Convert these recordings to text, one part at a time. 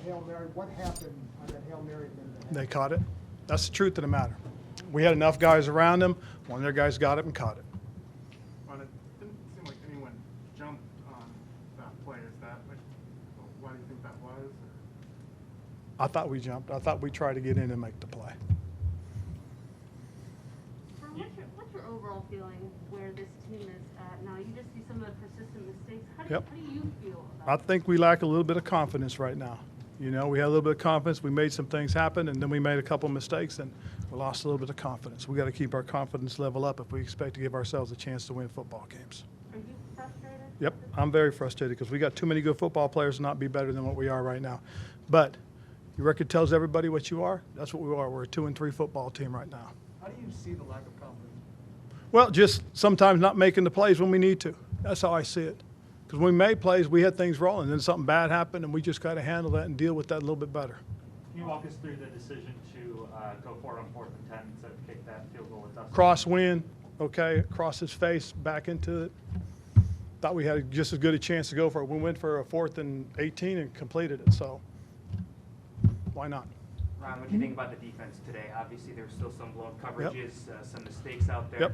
Hail Mary. What happened on that Hail Mary? They caught it. That's the truth of the matter. We had enough guys around them. One of their guys got it and caught it. Well, it didn't seem like anyone jumped on that play. Is that why do you think that was? Or? I thought we jumped. I thought we tried to get in and make the play. What's your overall feeling where this team is at now? You just see some of the persistent mistakes. How do you feel I about it? think we lack a little bit of confidence right now. You know, we had a little bit of confidence. We made some things happen, and then we made a couple mistakes, and we lost a little bit of confidence. We got to keep our confidence level up if we expect to give ourselves a chance to win football games. Are you frustrated? Yep, I'm very frustrated because we got too many good football players to not be better than what we are right now. But your record tells everybody what you are. That's what we are. We're a 2-3 football team right now. How do you see the lack of confidence? Well, just sometimes not making the plays when we need to. That's how I see it. Because when we made plays, we had things rolling. Then something bad happened, and we just got to handle that and deal with that a little bit better. Can you walk us through the decision to go for it on 4th and 10 instead of kick that field goal with us? Crosswind, okay, across his face, back into it. Thought we had just as good a chance to go for it. We went for a 4th and 18 and completed it, so why not? Ron, what do you think about the defense today? Obviously, there's still some blown coverages, some mistakes out there. Yep.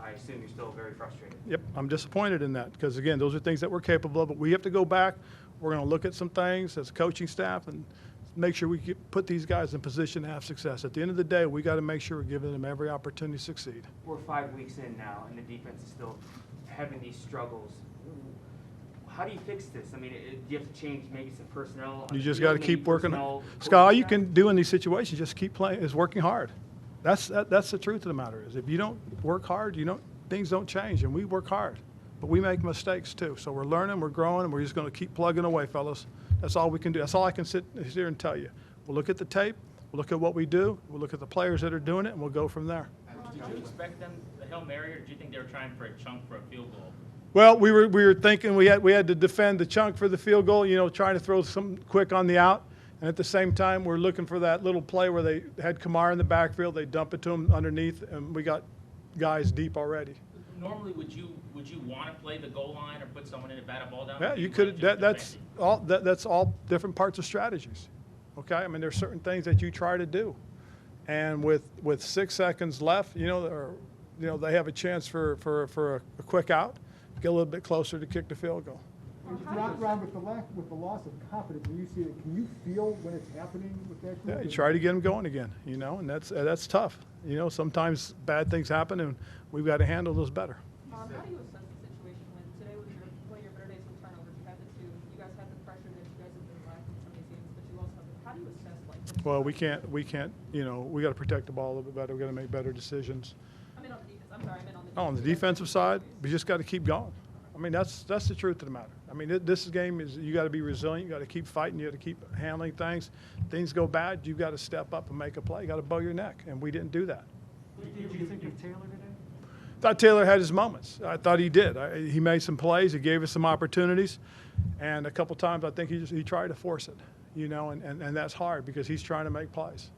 I assume you're still very frustrated. Yep, I'm disappointed in that because, again, those are things that we're capable of, but we have to go back. We're going to look at some things as a coaching staff and make sure we put these guys in position to have success. At the end of the day, we got to make sure we're giving them every opportunity to succeed. We're 5 weeks in now, and the defense is still having these struggles. How do you fix this? I mean, do you have to change maybe some personnel? You just got to maybe keep working. personnel Scott, all you coaching can do in these situations, just keep playing, is working hard. That's the truth of the matter is if you don't work hard, things don't change, and we work hard. But we make mistakes too. So we're learning, we're growing, and we're just going to keep plugging away, fellas. That's all we can do. That's all I can sit here and tell you. We'll look at the tape, we'll look at what we do, we'll look at the players that are doing it, and we'll go from there. Did you expect them the Hail Mary, or did you think they were trying for a chunk for a field goal? Well, we were thinking we had to defend the chunk for the field goal, trying to throw some quick on the out. And at the same time, we're looking for that little play where they had Kamara in the backfield, they dump it to him underneath, and we got guys deep already. Normally, would you want to play the goal line or put someone in to bat a ball down? Yeah, you could. That's all different parts of strategies. Okay, I mean there's certain things that you try to do, and with 6 seconds left, they have a chance for a quick out, get a little bit closer to kick the field goal. Ron, with the loss of confidence, when you see it, can you feel when it's happening with that group? Yeah, you try to get them going again, and that's tough. Sometimes bad things happen, and we've got to handle those better. How do you assess the situation when today was one of your better days with turnovers? You had the 2. You guys had the pressure that you guys have been lacking in some of these games, but you also have. How do you assess Well, we can't. We got to protect the ball a little bit better. We got to make better decisions. I mean on the defense. I'm sorry, I meant on the defense. On the defensive side, we just got to keep going. I mean, that's the truth of the matter. I mean, this game is you got to be resilient. You got to keep fighting. You got to keep handling things. Things go bad, you got to step up and make a play. You got to bow your neck, and we didn't do that. What did you think of Taylor today? I thought Taylor had his moments. I thought he did. He made some plays. He gave us some opportunities, and a couple times I think he tried to force it. And that's hard because he's trying to make plays.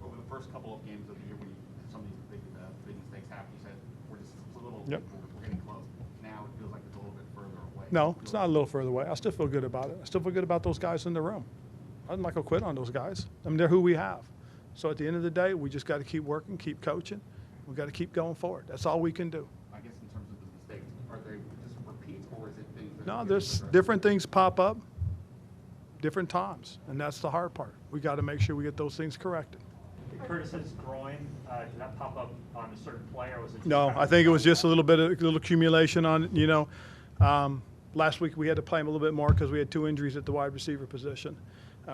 Over the first couple of games of the year, when some of these big mistakes happen, you said we're just a little. Yep. We're getting close. Now it feels like it's a little bit further away. No, it's not a little further away. I still feel good about it. I still feel good about those guys in the room. I'm not going to quit on those guys. I mean, they're who we have. So at the end of the day, we just got to keep working, keep coaching. We've got to keep going forward. That's all we can do. I guess in terms of the mistakes, are they just repeats or is it things that No, get there's addressed? different things pop up, different times, and that's the hard part. We got to make sure we get those things corrected. Curtis's groin, did that pop up on a certain play, or was it just No, kind I of- think it was just a little accumulation on it. Last week we had to play him a little bit more because we had 2 injuries at the wide receiver position.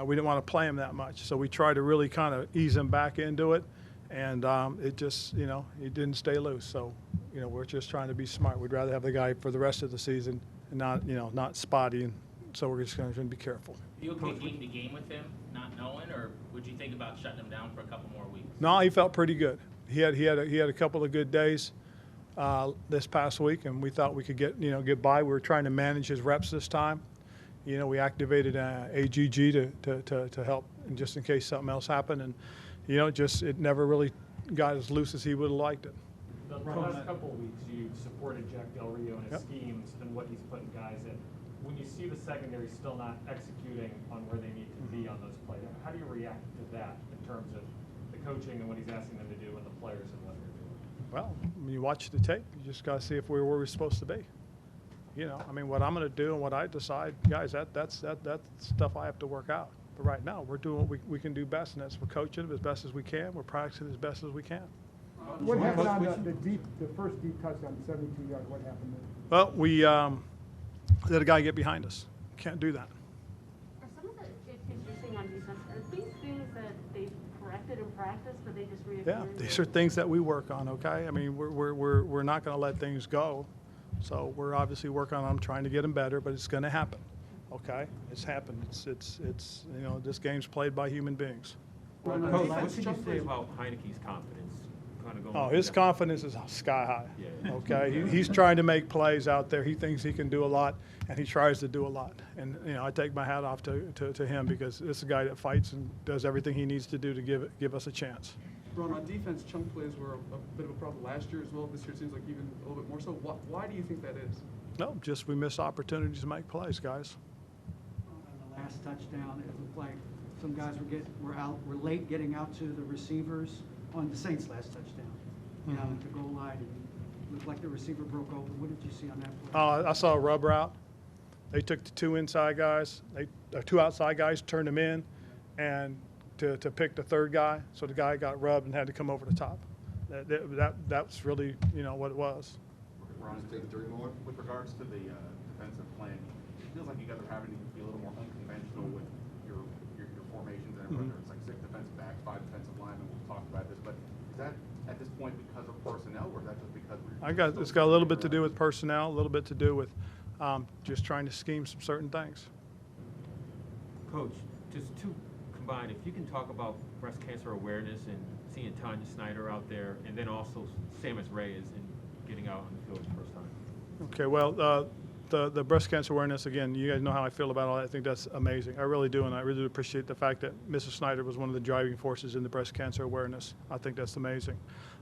We didn't want to play him that much, so we tried to really kind of ease him back into it, and it just, he didn't stay loose. So, we're just trying to be smart. We'd rather have the guy for the rest of the season and not spotty, and so we're just going to be careful. You okay game to game with him, not knowing, or would you think about shutting him down for a couple more weeks? No, he felt pretty good. He had a couple of good days this past week, and we thought we could get by. We were trying to manage his reps this time. We activated AGG to help, and just in case something else happened, and it never really got as loose as he would have liked it. The last couple of weeks, you've supported Jack Del Rio and his Yep. schemes and what he's putting guys in. When you see the secondary still not executing on where they need to be on those plays, how do you react to that in terms of the coaching and what he's asking them to do and the players and what they're doing? Well, when you watch the tape, you just got to see if we're where we're supposed to be. You know, I mean, what I'm going to do and what I decide, guys, that's stuff I have to work out. But right now, we're doing what we can do best, and that's we're coaching as best as we can. We're practicing as best as we can. What happened on the first deep touchdown, the 72-yard, what happened there? Well, we let a guy get behind us. Can't do that. Are some of the issues you're seeing on defense, are these things that they've corrected in practice, but they just reoccur? Yeah, these are things that we work on, okay? I mean, we're not going to let things go. So we're obviously working on them, trying to get them better, but it's going to happen, okay? It's happened. It's you know, this game's played by human beings. Coach, what did you say about Heineke's confidence? Kind of going Oh, his confidence is sky high, Yeah. okay? He's trying to make plays out there. He thinks he can do a lot, and he tries to do a lot. And, you know, I take my hat off to him because this is a guy that fights and does everything he needs to do to give us a chance. Ron, on defense, chunk plays were a bit of a problem last year as well. This year seems like even a little bit more so. Why do you think that is? No, just we miss opportunities to make plays, guys. On the last touchdown, it looked like some guys were late getting out to the receivers on the Saints' last touchdown. Down at the goal line, and it looked like the receiver broke open. What did you see on that play? I saw a rub route. They took the two inside guys, two outside guys, turned them in, and to pick the third guy. So the guy got rubbed and had to come over the top. That's really, you know, what it was. Ron, take 3 more. With regards to the defensive plan, it feels like you guys are having to be a little more unconventional with your formations, and whether it's like 6 defensive backs, 5 defensive linemen. We've talked about this, but is that at this point because of personnel, or is that just because we're? It's got a little bit to do with personnel, a little bit to do with just trying to scheme some certain things. Coach, just to combine, if you can talk about breast cancer awareness and seeing Tanya Snyder out there, and then also Samus Reyes and getting out on the field the first time. Okay, well, the breast cancer awareness, again, you guys know how I feel about all that. I think that's amazing. I really do, and I really appreciate the fact that Mrs. Snyder was one of the driving forces in the breast cancer awareness. I think that's amazing.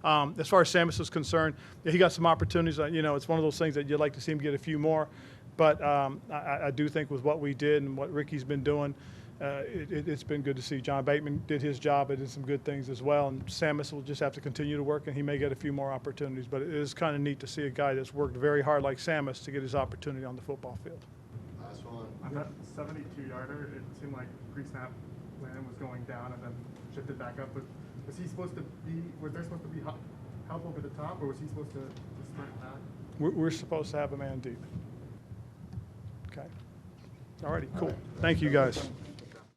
As far as Samus is concerned, he got some opportunities. You know, it's one of those things that you'd like to see him get a few more. But I do think with what we did and what Ricky's been doing, it's been good to see. John Bateman did his job and did some good things as well. And Samus will just have to continue to work, and he may get a few more opportunities. But it is kind of neat to see a guy that's worked very hard like Samus to get his opportunity on the football field. Last one. On that 72-yarder, it seemed like pre-snap Landon was going down and then shifted back up. But was he supposed to be? Was there supposed to be help over the top, or was he supposed to sprint back? We're supposed to have a man deep. Okay. All righty, cool. Thank you, guys.